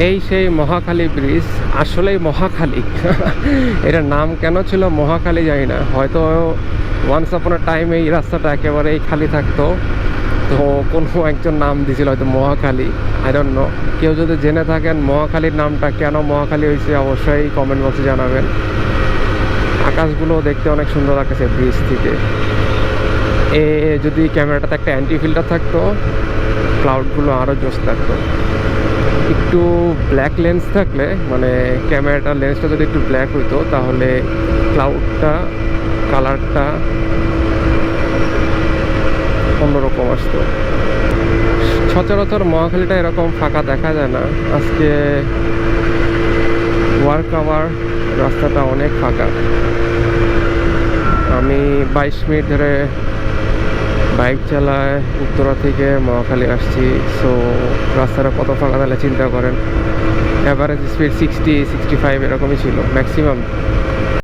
এই সেই মহাখালী ব্রিজ, আসলেই মহাখালী। এটার নাম কেন ছিল মহাখালী জানি না, হয়তো ওয়ান্স আপন আ টাইম এই রাস্তাটা একেবারেই খালি থাকতো, তো কোনো একজন নাম দিয়েছিল হয়তো মহাখালী, আই ডোন্ট নো। কেউ যদি জেনে থাকেন মহাখালীর নামটা কেন মহাখালী হয়েছে অবশ্যই কমেন্ট বক্সে জানাবেন। আকাশগুলো দেখতে অনেক সুন্দর লাগছে ব্রিজ থেকে। যদি ক্যামেরাটাতে একটা অ্যান্টি ফিল্টার থাকতো ক্লাউডগুলো আরও জোস লাগতো। একটু ব্ল্যাক লেন্স থাকলে, মানে ক্যামেরাটার লেন্সটা যদি একটু ব্ল্যাক হইতো তাহলে ক্লাউডটা কালারটা অন্যরকম আসতো। সচরাচর মহাখালীটা এরকম ফাঁকা দেখা যায় না, আজকে ওয়ার্ক আওয়ার রাস্তাটা অনেক ফাঁকা। আমি 22 মিনিট ধরে বাইক চালায় উত্তরা থেকে মহাখালী আসছি, সো রাস্তাটা কত ফাঁকা তাহলে চিন্তা করেন। অ্যাভারেজ স্পিড 60-65 এরকমই ছিল ম্যাক্সিমাম।